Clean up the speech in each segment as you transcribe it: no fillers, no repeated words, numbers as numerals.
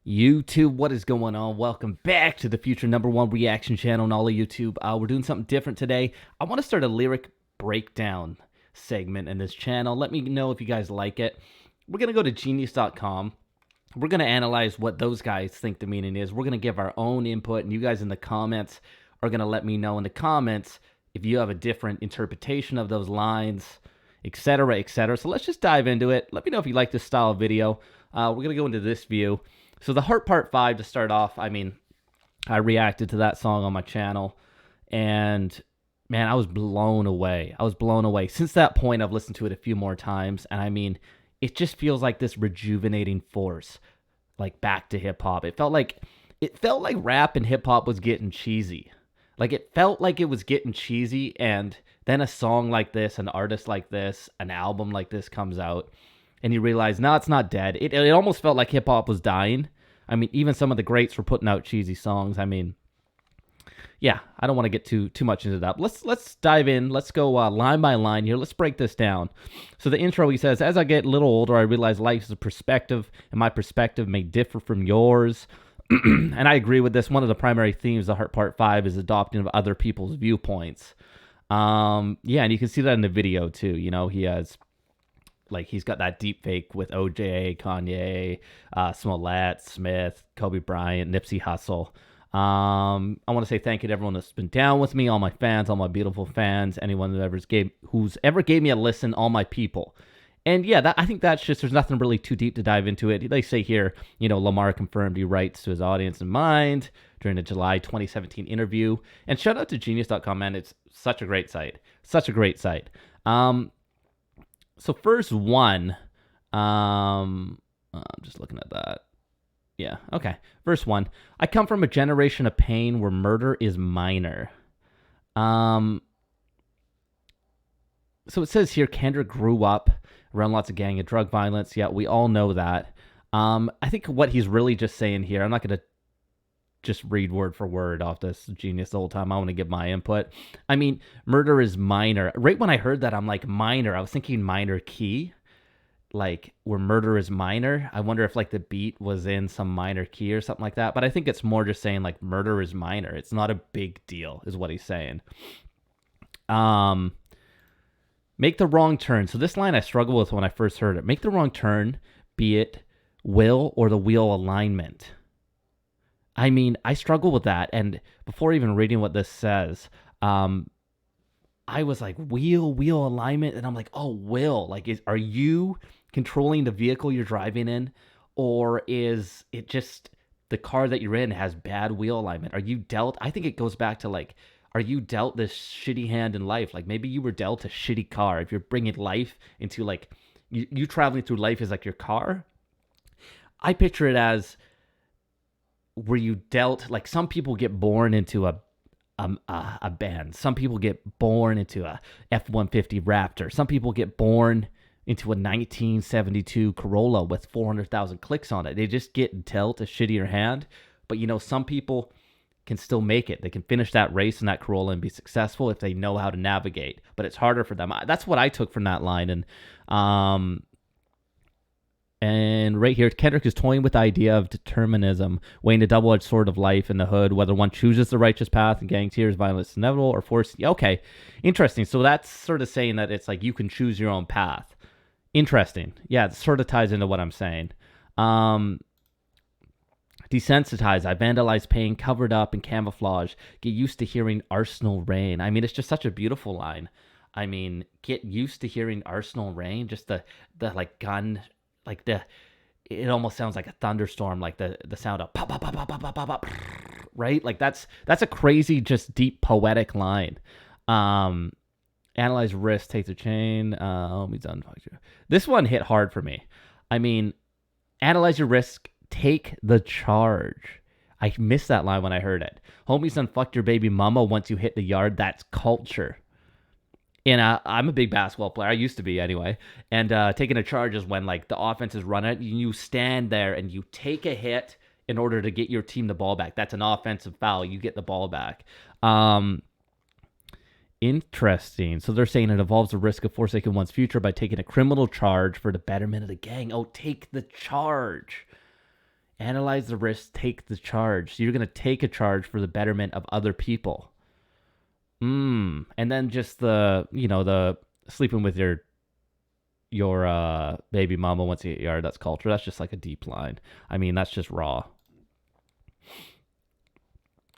YouTube, what is going on? Welcome back to the future #1 reaction channel on all of YouTube. We're doing something different today. I want to start a lyric breakdown segment in this channel. Let me know if you guys like it. We're going to go to genius.com. We're going to analyze what those guys think the meaning is. We're going to give our own input, and you guys in the comments are going to let me know in the comments if you have a different interpretation of those lines, etc., etc. So let's just dive into it. Let me know if you like this style of video. We're going to go into this view. So the Heart Part 5 to start off, I mean, I reacted to that song on my channel, and man, I was blown away. I was blown away. Since that point, I've listened to it a few more times, and I mean, it just feels like this rejuvenating force, like back to hip-hop. It felt like rap and hip-hop was getting cheesy. Like, it felt like it was getting cheesy, and then a song like this, an artist like this, an album like this comes out, and you realize, no, it's not dead. It almost felt like hip-hop was dying. I mean, even some of the greats were putting out cheesy songs. I mean, yeah, I don't want to get too much into that. But let's dive in. Let's go line by line here. Let's break this down. So the intro, he says, as I get a little older, I realize life is a perspective, and my perspective may differ from yours. And I agree with this. One of the primary themes of Heart Part 5 is adopting of other people's viewpoints. Yeah, and you can see that in the video, too. You know, he has... like, he's got that deep fake with OJ, Kanye, Smollett, Smith, Kobe Bryant, Nipsey Hussle. I want to say thank you to everyone that's been down with me, all my fans, all my beautiful fans, anyone who's ever gave me a listen, all my people. And yeah, I think that's just, there's nothing really too deep to dive into it. They say here, you know, Lamar confirmed he writes to his audience in mind during the July 2017 interview. And shout out to genius.com, man. It's such a great site. Such a great site. So first one, I'm just looking at that. Yeah, okay. Verse 1. I come from a generation of pain where murder is minor. So it says here, Kendrick grew up around lots of gang and drug violence. Yeah, we all know that. I think what he's really just saying here, I'm not going to just read word for word off this Genius the whole time. I want to give my input. I mean, murder is minor. Right when I heard that, I'm like, minor. I was thinking minor key, like where murder is minor. I wonder if like the beat was in some minor key or something like that. But I think it's more just saying like murder is minor. It's not a big deal is what he's saying. Make the wrong turn. So this line I struggled with when I first heard it. Make the wrong turn, be it will or the wheel alignment. I mean, I struggle with that. And before even reading what this says, I was like, wheel alignment. And I'm like, oh, will. Like, are you controlling the vehicle you're driving in? Or is it just the car that you're in has bad wheel alignment? Are you dealt? I think it goes back to like, are you dealt this shitty hand in life? Like maybe you were dealt a shitty car. If you're bringing life into like, you traveling through life is like your car. I picture it as, were you dealt, like some people get born into a band. Some people get born into a F-150 Raptor. Some people get born into a 1972 Corolla with 400,000 clicks on it. They just get dealt a shittier hand. But you know, some people can still make it. They can finish that race in that Corolla and be successful if they know how to navigate. But it's harder for them. That's what I took from that line. And right here, Kendrick is toying with the idea of determinism, weighing the double-edged sword of life in the hood, whether one chooses the righteous path and gang tears, violence is inevitable, or force. Okay, interesting. So that's sort of saying that it's like you can choose your own path. Interesting. Yeah, it sort of ties into what I'm saying. Desensitized. I vandalize pain, covered up in camouflage. Get used to hearing arsenal rain. I mean, it's just such a beautiful line. I mean, get used to hearing arsenal rain. Just the like gun. Like it almost sounds like a thunderstorm, like the sound of pop, pop, pop, pop, pop, pop, pop, pop, right? Like that's a crazy, just deep poetic line. Analyze risk, take the chain. He's done. This one hit hard for me. I mean, analyze your risk, take the charge. I missed that line when I heard it. Homies done fucked your baby mama once you hit the yard. That's culture. And I'm a big basketball player. I used to be anyway. And taking a charge is when like the offense is running, you stand there and you take a hit in order to get your team the ball back. That's an offensive foul. You get the ball back. Interesting. So they're saying it involves the risk of forsaking one's future by taking a criminal charge for the betterment of the gang. Oh, take the charge. Analyze the risks, take the charge. So you're going to take a charge for the betterment of other people. And then just the sleeping with your baby mama once you get yard, that's culture. That's just like a deep line. I mean, that's just raw.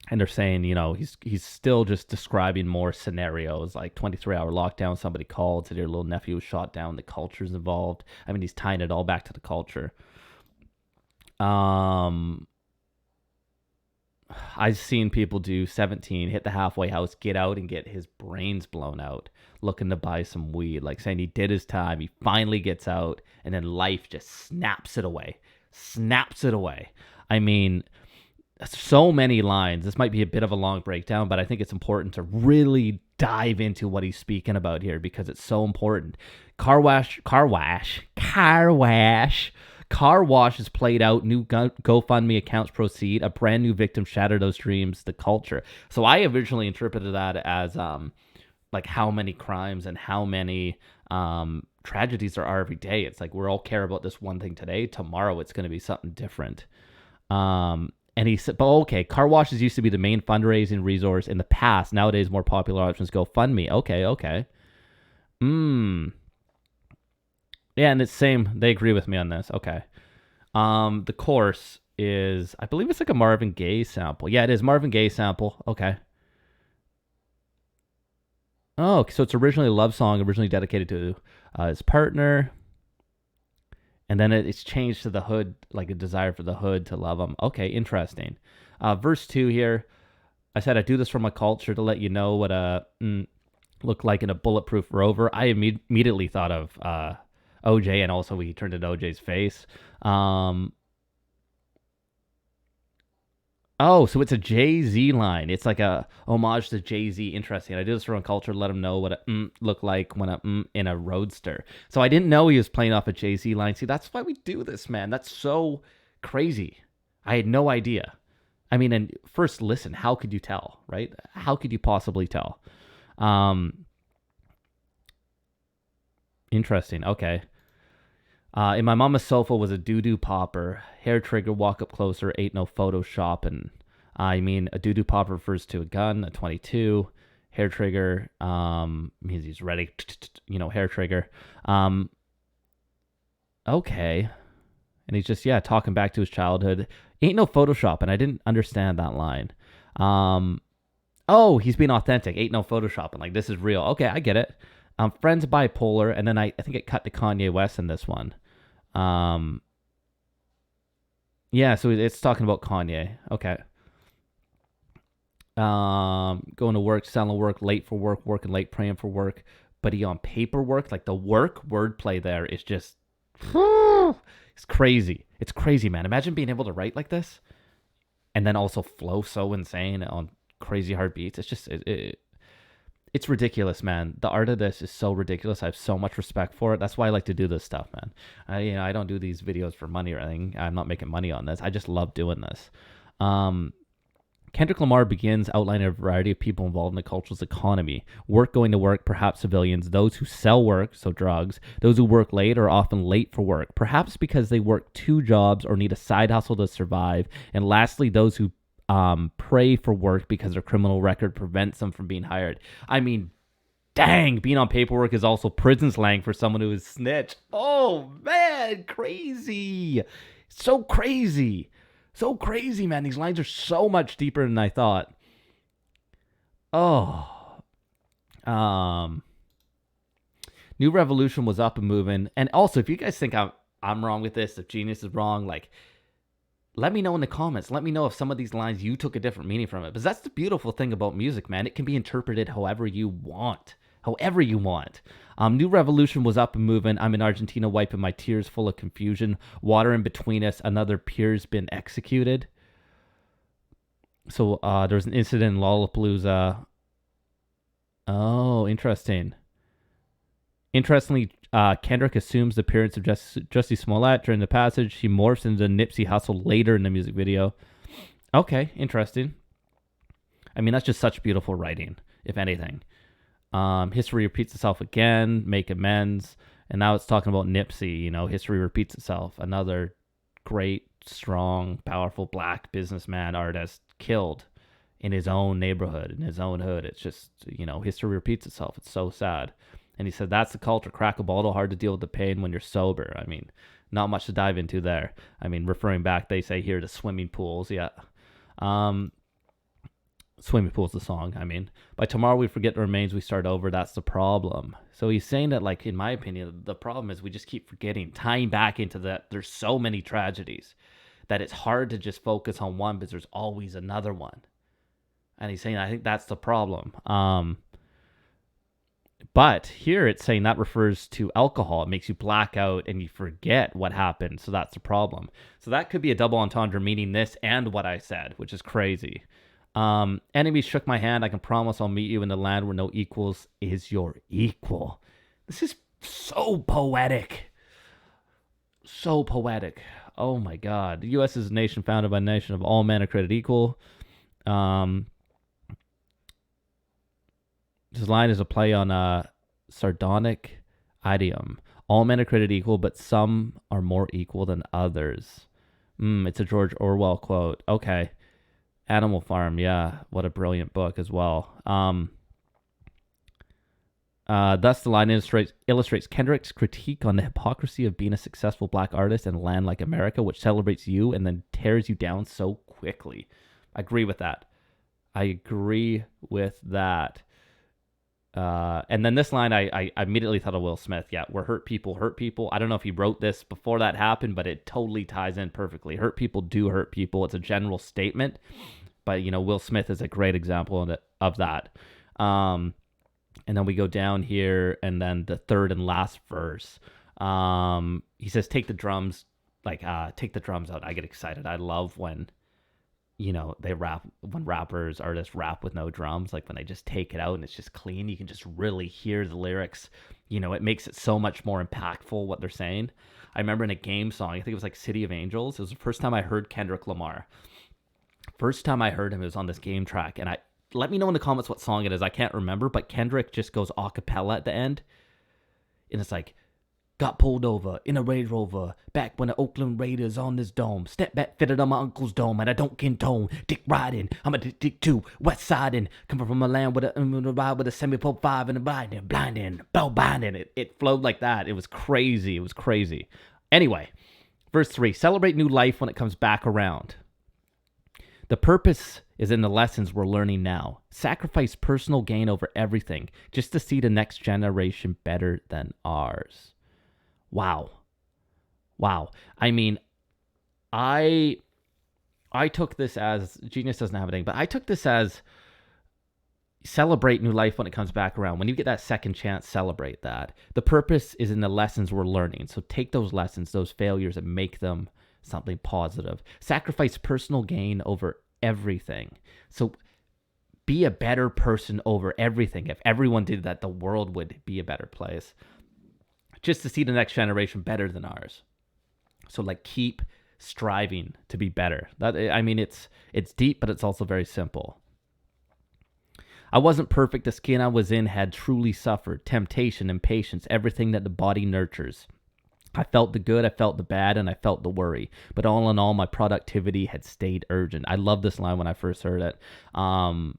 And they're saying, he's still just describing more scenarios like 23-hour lockdown. Somebody called, said your little nephew was shot down. The culture's involved. I mean, he's tying it all back to the culture. I've seen people do 17, hit the halfway house, get out and get his brains blown out, looking to buy some weed, like saying he did his time, he finally gets out, and then life just snaps it away. I mean, so many lines. This might be a bit of a long breakdown, but I think it's important to really dive into what he's speaking about here because it's so important. Car wash is played out. New GoFundMe accounts proceed. A brand new victim shatter those dreams. The culture. So I originally interpreted that as like how many crimes and how many tragedies there are every day. It's like we're all care about this one thing today. Tomorrow it's going to be something different. And he said, but okay, car washes used to be the main fundraising resource in the past. Nowadays, more popular options GoFundMe. Okay. Yeah, and it's same. They agree with me on this. Okay. The course is, I believe it's like a Marvin Gaye sample. Yeah, it is Marvin Gaye sample. Okay. Oh, so it's originally a love song, originally dedicated to his partner. And then it's changed to the hood, like a desire for the hood to love him. Okay, interesting. Verse 2 here. I said, I do this for my culture to let you know what look like in a bulletproof Rover. I immediately thought of OJ, and also he turned to OJ's face. Oh, so it's a Jay-Z line. It's like a homage to Jay-Z. Interesting. I do this for my culture to let him know what a look like when a in a roadster. So I didn't know he was playing off a Jay-Z line. See, that's why we do this, man. That's so crazy. I had no idea. I mean, and first, listen, how could you tell, right? How could you possibly tell? Interesting. Okay. In my mama's sofa was a doo-doo popper. Hair trigger, walk up closer, ain't no Photoshop. And I mean, a doo-doo popper refers to a gun, a 22. Hair trigger means he's ready, hair trigger. Okay. And he's just, talking back to his childhood. Ain't no Photoshop, and I didn't understand that line. He's being authentic. Ain't no Photoshop, and like, this is real. Okay, I get it. Friends bipolar, and then I think it cut to Kanye West in this one. So it's talking about Kanye. Okay. Going to work, selling work, late for work, working late, praying for work. But he on paperwork, like the work wordplay there is just, it's crazy. It's crazy, man. Imagine being able to write like this, and then also flow so insane on crazy hard beats. It's just, it's ridiculous, man. The art of this is so ridiculous. I have so much respect for it. That's why I like to do this stuff, man. I don't do these videos for money or anything. I'm not making money on this. I just love doing this. Kendrick Lamar begins outlining a variety of people involved in the culture's economy. Work going to work, perhaps civilians, those who sell work, so drugs, those who work late are often late for work, perhaps because they work 2 jobs or need a side hustle to survive. And lastly, those who pray for work because their criminal record prevents them from being hired. I mean, dang, being on paperwork is also prison slang for someone who is snitch. Oh, man, crazy. So crazy. So crazy, man. These lines are so much deeper than I thought. New Revolution was up and moving. And also, if you guys think I'm wrong with this, if Genius is wrong, like, let me know in the comments. Let me know if some of these lines you took a different meaning from it. Because that's the beautiful thing about music, man. It can be interpreted however you want. New Revolution was up and moving. I'm in Argentina wiping my tears full of confusion. Water in between us. Another peer's been executed. So there was an incident in Lollapalooza. Oh, interesting. Interestingly, Kendrick assumes the appearance of Jussie Smollett during the passage. He morphs into Nipsey Hussle later in the music video. Okay, interesting. I mean, that's just such beautiful writing, if anything. History repeats itself again, make amends. And now it's talking about Nipsey, history repeats itself. Another great strong, powerful black businessman, artist killed in his own neighborhood, in his own hood. It's just, history repeats itself. It's so sad. And he said, that's the culture. Crack a bottle, hard to deal with the pain when you're sober. I mean, not much to dive into there. I mean, referring back, they say here to swimming pools. Yeah. Swimming pools, the song. I mean, by tomorrow we forget the remains, we start over. That's the problem. So he's saying that, like, in my opinion, the problem is we just keep forgetting, tying back into that. There's so many tragedies that it's hard to just focus on one, but there's always another one. And he's saying, I think that's the problem. But here it's saying that refers to alcohol. It makes you black out and you forget what happened. So that's the problem. So that could be a double entendre, meaning this and what I said, which is crazy. Enemies shook my hand. I can promise I'll meet you in the land where no equals is your equal. This is so poetic. So poetic. Oh my God. The U.S. is a nation founded by a nation of all men are created equal. This line is a play on a sardonic idiom. All men are created equal, but some are more equal than others. It's a George Orwell quote. Okay. Animal Farm, yeah. What a brilliant book as well. Thus, the line illustrates Kendrick's critique on the hypocrisy of being a successful black artist in a land like America, which celebrates you and then tears you down so quickly. I agree with that. And then this line, I immediately thought of Will Smith. Yeah, where hurt people hurt people. I don't know if he wrote this before that happened, but it totally ties in perfectly. Hurt people do hurt people. It's a general statement, but Will Smith is a great example of that. And then we go down here, and then the third and last verse. He says, "Take the drums, take the drums out." I get excited. I love when they rap, when artists rap with no drums, like when they just take it out and it's just clean. You can just really hear the lyrics. It makes it so much more impactful what they're saying. I remember in a game song, I think it was like City of Angels. It was the first time I heard Kendrick Lamar. First time I heard him, it was on this game track. And let me know in the comments what song it is. I can't remember, but Kendrick just goes a cappella at the end. And it's like, got pulled over in a Range Rover back when the Oakland Raiders on this dome. Step back fitted on my uncle's dome, and I don't condone dick riding. I'm addicted to west siding. Coming from a land with a ride with a semi-pro 5 and a blinding, bell binding. It flowed like that. It was crazy. It was crazy. Anyway, verse 3: celebrate new life when it comes back around. The purpose is in the lessons we're learning now. Sacrifice personal gain over everything just to see the next generation better than ours. Wow. I mean, I took this as, Genius doesn't have anything, but I took this as celebrate new life when it comes back around. When you get that second chance, celebrate that. The purpose is in the lessons we're learning. So take those lessons, those failures, and make them something positive. Sacrifice personal gain over everything. So be a better person over everything. If everyone did that, the world would be a better place. Just to see the next generation better than ours. So keep striving to be better. It's deep, but it's also very simple. I wasn't perfect. The skin I was in had truly suffered. Temptation, impatience, everything that the body nurtures. I felt the good, I felt the bad, and I felt the worry. But all in all, my productivity had stayed urgent. I love this line when I first heard it. I'm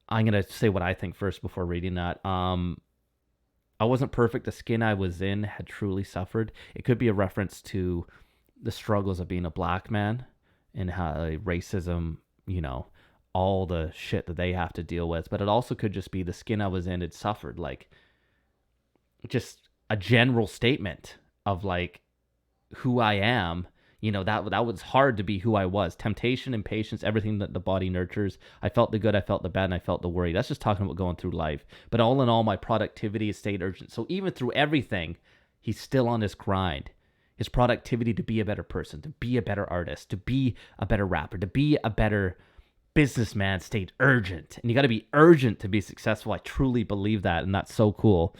going to say what I think first before reading that. I wasn't perfect. The skin I was in had truly suffered. It could be a reference to the struggles of being a black man and how racism, all the shit that they have to deal with. But it also could just be the skin I was in had suffered. Just a general statement of who I am. That was hard to be who I was. Temptation, impatience, everything that the body nurtures. I felt the good, I felt the bad, and I felt the worry. That's just talking about going through life. But all in all, my productivity has stayed urgent. So even through everything, he's still on his grind. His productivity to be a better person, to be a better artist, to be a better rapper, to be a better businessman stayed urgent. And you got to be urgent to be successful. I truly believe that, and that's so cool.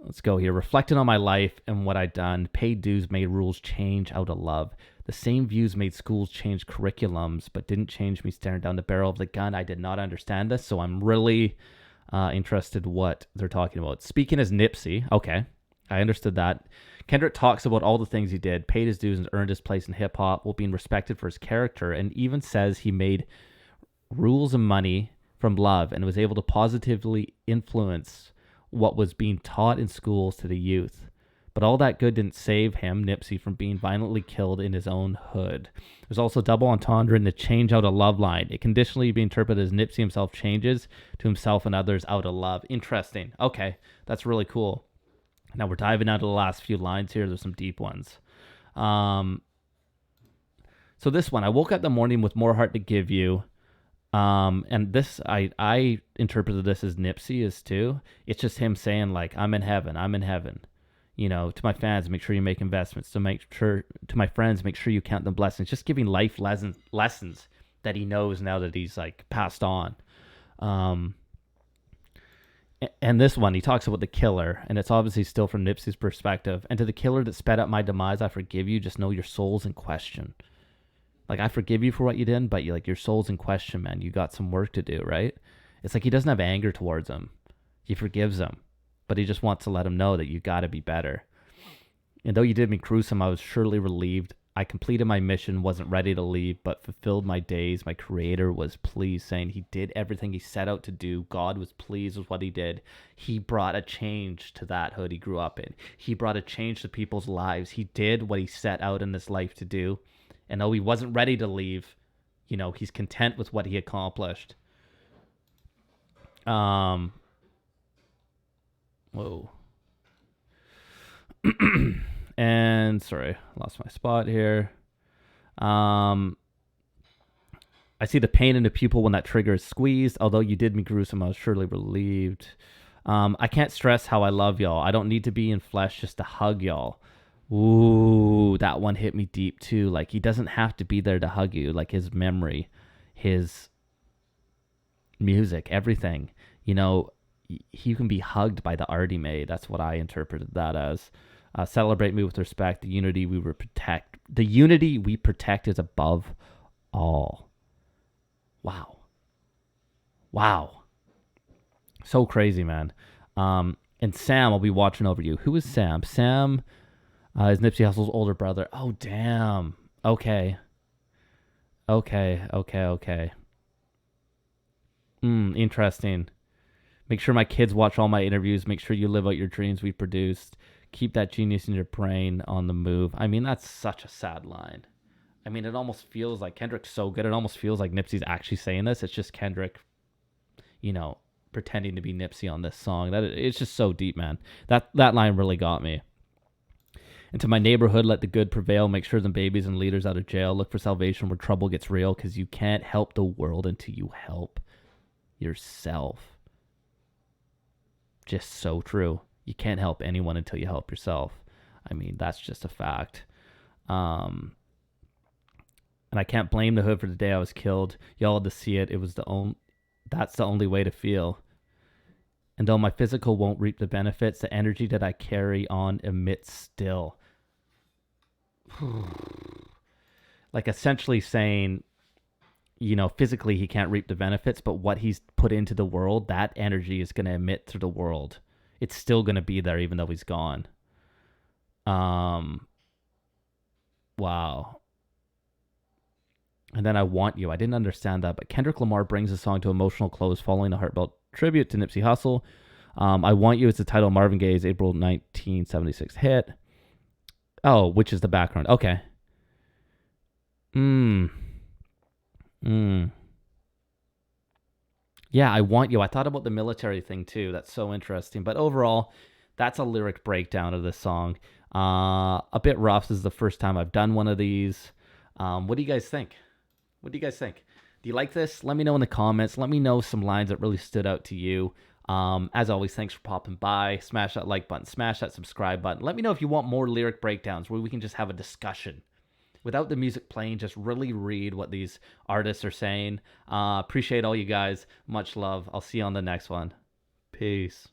Let's go here. Reflecting on my life and what I'd done, paid dues made rules change out of love. The same views made schools change curriculums, but didn't change me staring down the barrel of the gun. I did not understand this, so I'm really interested what they're talking about. Speaking as Nipsey, okay, I understood that. Kendrick talks about all the things he did, paid his dues, and earned his place in hip hop while being respected for his character, and even says he made rules and money from love and was able to positively influence what was being taught in schools to the youth. But all that good didn't save him, Nipsey, from being violently killed in his own hood. There's also double entendre in the change out of love line. It conditionally be interpreted as Nipsey himself changes to himself and others out of love. Interesting. Okay, that's really cool. Now we're diving out of the last few lines here. There's some deep ones. So this one, I woke up in the morning with more heart to give you. And this, I interpreted this as Nipsey is too. It's just him saying like, I'm in heaven. You know, to my fans, make sure you make investments. To my friends, make sure you count the blessings. Just giving life lessons that he knows now that he's like passed on. And this one, he talks about the killer, and it's obviously still from Nipsey's perspective. And to the killer that sped up my demise, I forgive you. Just know your soul's in question. Like, I forgive you for what you did, but your soul's in question, man. You got some work to do, right? It's like he doesn't have anger towards him. He forgives him. But he just wants to let him know that you got to be better. And though you did me gruesome, I was surely relieved. I completed my mission, wasn't ready to leave, but fulfilled my days. My creator was pleased, saying he did everything he set out to do. God was pleased with what he did. He brought a change to that hood he grew up in. He brought a change to people's lives. He did what he set out in this life to do. And though he wasn't ready to leave, he's content with what he accomplished. Whoa. And sorry, lost my spot here. I see the pain in the pupil when that trigger is squeezed. Although you did me gruesome, I was surely relieved. I can't stress how I love y'all. I don't need to be in flesh just to hug y'all. Ooh, that one hit me deep too. Like, he doesn't have to be there to hug you. Like, his memory, his music, everything. He can be hugged by the art he made. That's what I interpreted that as. Celebrate me with respect. The unity we protect. The unity we protect is above all. Wow. So crazy, man. And Sam, I'll be watching over you. Who is Sam? Sam is Nipsey Hussle's older brother. Oh, damn. Okay. Interesting. Make sure my kids watch all my interviews. Make sure you live out your dreams we produced. Keep that genius in your brain on the move. I mean, that's such a sad line. I mean, it almost feels like Kendrick's so good. It almost feels like Nipsey's actually saying this. It's just Kendrick, pretending to be Nipsey on this song. It's just so deep, man. That line really got me. And to my neighborhood, let the good prevail. Make sure the babies and leaders out of jail. Look for salvation where trouble gets real, because you can't help the world until you help yourself. Just so true. You can't help anyone until you help yourself. I mean, that's just a fact. And I can't blame the hood for the day I was killed. Y'all had to see it. That's the only way to feel. And though my physical won't reap the benefits, the energy that I carry on emits still. Like, essentially saying, physically he can't reap the benefits, but what he's put into the world, that energy is going to emit through the world. It's still going to be there even though he's gone. Wow. And then I Want You. I didn't understand that, but Kendrick Lamar brings the song to emotional close following a heartfelt tribute to Nipsey Hussle. I Want You is the title of Marvin Gaye's April 1976 hit. Oh, which is the background. Okay. Yeah, I Want You. I thought about the military thing too. That's so interesting. But overall, that's a lyric breakdown of this song. A bit rough. This is the first time I've done one of these. What do you guys think? Do you like this? Let me know in the comments. Let me know some lines that really stood out to you. As always, thanks for popping by. Smash that like button. Smash that subscribe button. Let me know if you want more lyric breakdowns where we can just have a discussion. Without the music playing, just really read what these artists are saying. Appreciate all you guys. Much love. I'll see you on the next one. Peace.